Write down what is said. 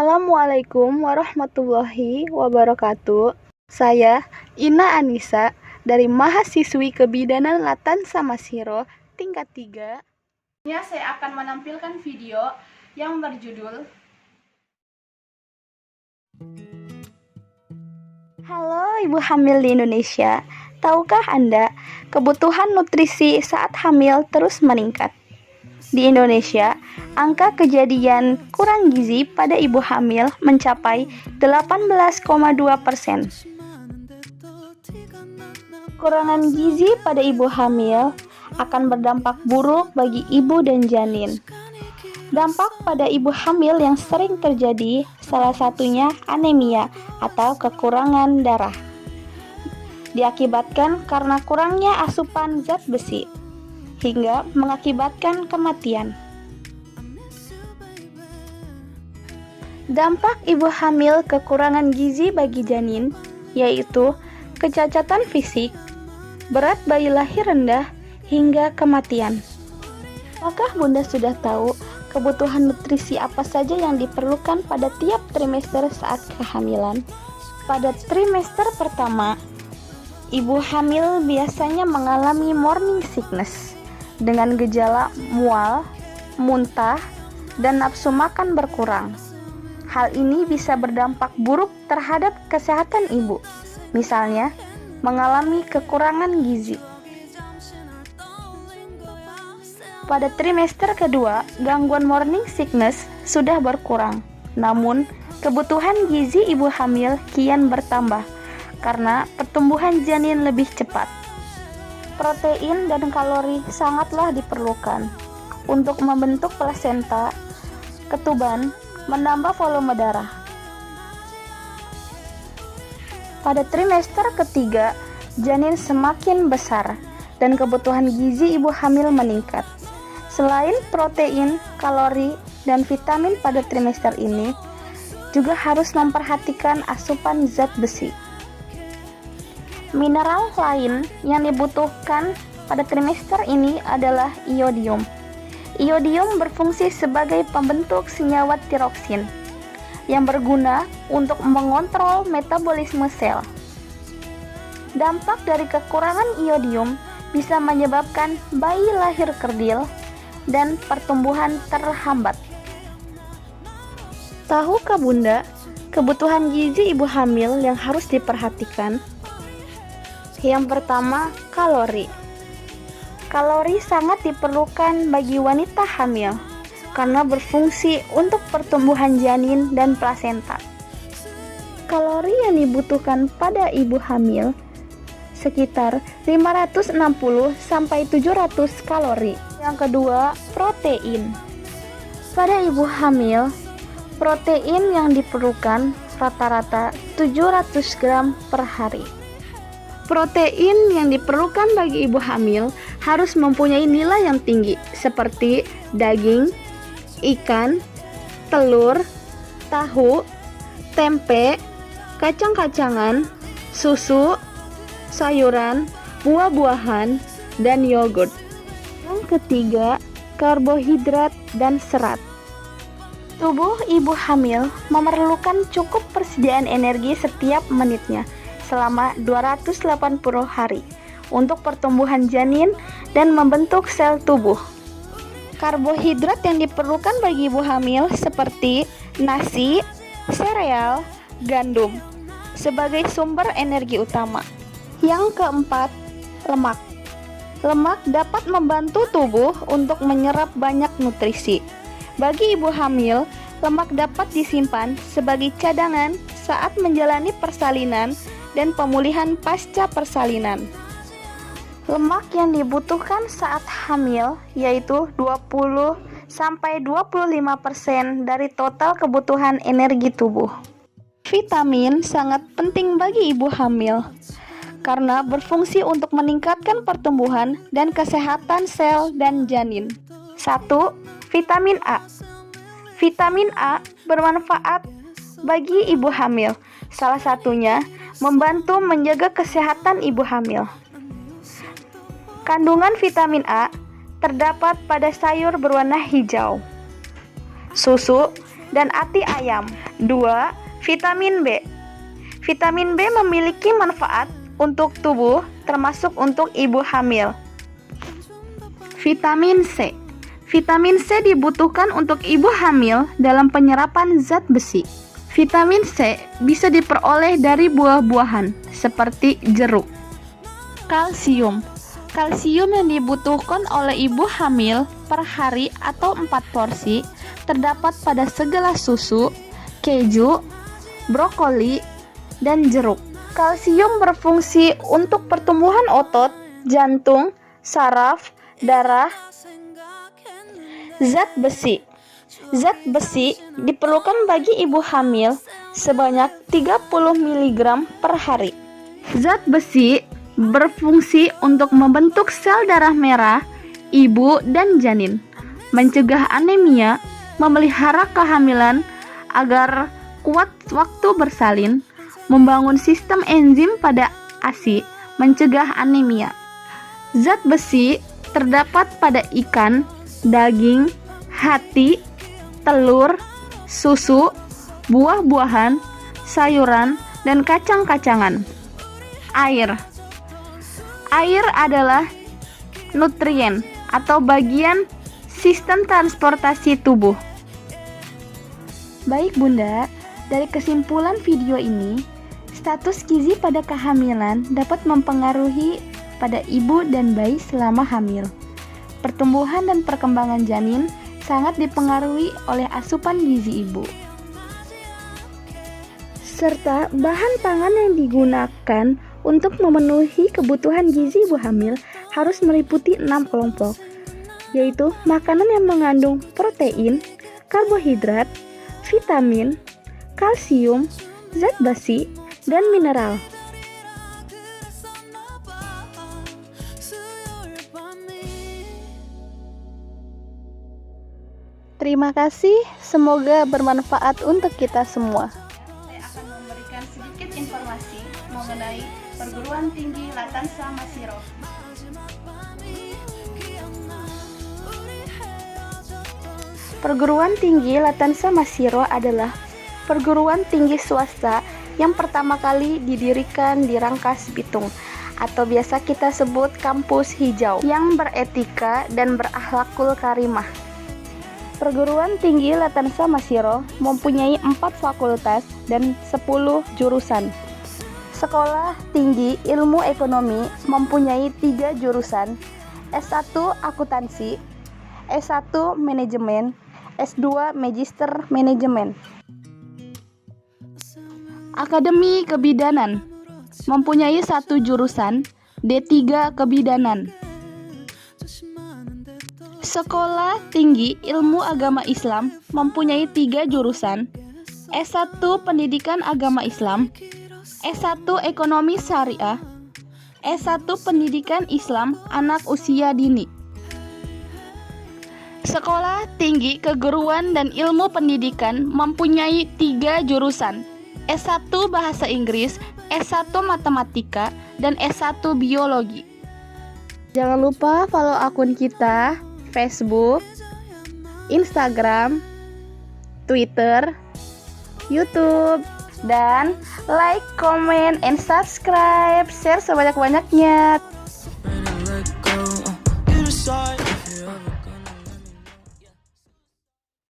Assalamualaikum warahmatullahi wabarakatuh. Saya Ina Anissa dari mahasiswi Kebidanan Latan Samasiro tingkat 3. Saya akan menampilkan video yang berjudul Halo Ibu Hamil di Indonesia. Tahukah Anda, kebutuhan nutrisi saat hamil terus meningkat? Di Indonesia, angka kejadian kurang gizi pada ibu hamil mencapai 18,2%. Kekurangan gizi pada ibu hamil akan berdampak buruk bagi ibu dan janin. Dampak pada ibu hamil yang sering terjadi salah satunya anemia atau kekurangan darah. Diakibatkan karena kurangnya asupan zat besi, hingga mengakibatkan kematian. Dampak ibu hamil kekurangan gizi bagi janin yaitu kecacatan fisik, berat bayi lahir rendah, hingga kematian. Apakah Bunda sudah tahu kebutuhan nutrisi apa saja yang diperlukan pada tiap trimester saat kehamilan? Pada trimester pertama, ibu hamil biasanya mengalami morning sickness dengan gejala mual, muntah, dan nafsu makan berkurang. Hal ini bisa berdampak buruk terhadap kesehatan ibu, misalnya mengalami kekurangan gizi. Pada trimester kedua, gangguan morning sickness sudah berkurang, namun kebutuhan gizi ibu hamil kian bertambah karena pertumbuhan janin lebih cepat. Protein dan kalori sangatlah diperlukan untuk membentuk plasenta, ketuban, menambah volume darah. Pada trimester ketiga, janin semakin besar dan kebutuhan gizi ibu hamil meningkat. Selain protein, kalori, dan vitamin pada trimester ini, juga harus memperhatikan asupan zat besi. Mineral lain yang dibutuhkan pada trimester ini adalah iodium. Iodium berfungsi sebagai pembentuk senyawa tiroksin yang berguna untuk mengontrol metabolisme sel. Dampak dari kekurangan iodium bisa menyebabkan bayi lahir kerdil dan pertumbuhan terhambat. Tahukah Bunda, kebutuhan gizi ibu hamil yang harus diperhatikan? Yang pertama, kalori. Kalori sangat diperlukan bagi wanita hamil karena berfungsi untuk pertumbuhan janin dan plasenta. Kalori yang dibutuhkan pada ibu hamil sekitar 560 sampai 700 kalori. Yang kedua, protein. Pada ibu hamil, protein yang diperlukan rata-rata 700 gram per hari. Protein yang diperlukan bagi ibu hamil harus mempunyai nilai yang tinggi seperti daging, ikan, telur, tahu, tempe, kacang-kacangan, susu, sayuran, buah-buahan, dan yogurt. Yang ketiga, karbohidrat dan serat. Tubuh ibu hamil memerlukan cukup persediaan energi setiap menitnya selama 280 hari untuk pertumbuhan janin dan membentuk sel tubuh. Karbohidrat yang diperlukan bagi ibu hamil seperti nasi, sereal, gandum sebagai sumber energi utama. Yang keempat, lemak. Lemak dapat membantu tubuh untuk menyerap banyak nutrisi. Bagi ibu hamil, lemak dapat disimpan sebagai cadangan saat menjalani persalinan dan pemulihan pasca persalinan. Lemak yang dibutuhkan saat hamil yaitu 20 sampai 25% dari total kebutuhan energi tubuh. Vitamin sangat penting bagi ibu hamil karena berfungsi untuk meningkatkan pertumbuhan dan kesehatan sel dan janin. 1. Vitamin A. Vitamin A bermanfaat bagi ibu hamil. Salah satunya membantu menjaga kesehatan ibu hamil. Kandungan vitamin A terdapat pada sayur berwarna hijau, susu, dan ati ayam. 2. Vitamin B. Vitamin B memiliki manfaat untuk tubuh, termasuk untuk ibu hamil. Vitamin C. Vitamin C dibutuhkan untuk ibu hamil dalam penyerapan zat besi. Vitamin C bisa diperoleh dari buah-buahan seperti jeruk. Kalsium. Kalsium yang dibutuhkan oleh ibu hamil per hari atau 4 porsi terdapat pada segelas susu, keju, brokoli, dan jeruk. Kalsium berfungsi untuk pertumbuhan otot, jantung, saraf, darah. Zat besi. Zat besi diperlukan bagi ibu hamil sebanyak 30 mg per hari. Zat besi berfungsi untuk membentuk sel darah merah ibu dan janin, mencegah anemia, memelihara kehamilan agar kuat waktu bersalin, membangun sistem enzim pada ASI, mencegah anemia. Zat besi terdapat pada ikan, daging, hati, telur, susu, buah-buahan, sayuran, dan kacang-kacangan. Air. Air adalah nutrien atau bagian sistem transportasi tubuh. Baik Bunda, dari kesimpulan video ini, status gizi pada kehamilan dapat mempengaruhi pada ibu dan bayi selama hamil. Pertumbuhan dan perkembangan janin sangat dipengaruhi oleh asupan gizi ibu. Serta bahan pangan yang digunakan untuk memenuhi kebutuhan gizi ibu hamil harus meliputi 6 kelompok, yaitu makanan yang mengandung protein, karbohidrat, vitamin, kalsium, zat besi, dan mineral. Terima kasih, semoga bermanfaat untuk kita semua. Saya akan memberikan sedikit informasi mengenai Perguruan Tinggi Latansa Masiro. Perguruan Tinggi Latansa Masiro adalah perguruan tinggi swasta yang pertama kali didirikan di Rangkas Bitung, atau biasa kita sebut kampus hijau, yang beretika dan berakhlakul karimah. Perguruan Tinggi Latansa Masiro mempunyai 4 fakultas dan 10 jurusan. Sekolah Tinggi Ilmu Ekonomi mempunyai 3 jurusan, S1 Akuntansi, S1 Manajemen, S2 Magister Manajemen. Akademi Kebidanan mempunyai 1 jurusan, D3 Kebidanan. Sekolah Tinggi Ilmu Agama Islam mempunyai 3 jurusan, S1 Pendidikan Agama Islam, S1 Ekonomi Syariah, S1 Pendidikan Islam Anak Usia Dini. Sekolah Tinggi Keguruan dan Ilmu Pendidikan mempunyai 3 jurusan, S1 Bahasa Inggris, S1 Matematika, dan S1 Biologi. Jangan lupa follow akun kita Facebook, Instagram, Twitter, YouTube, dan like, comment, and subscribe, share sebanyak-banyaknya.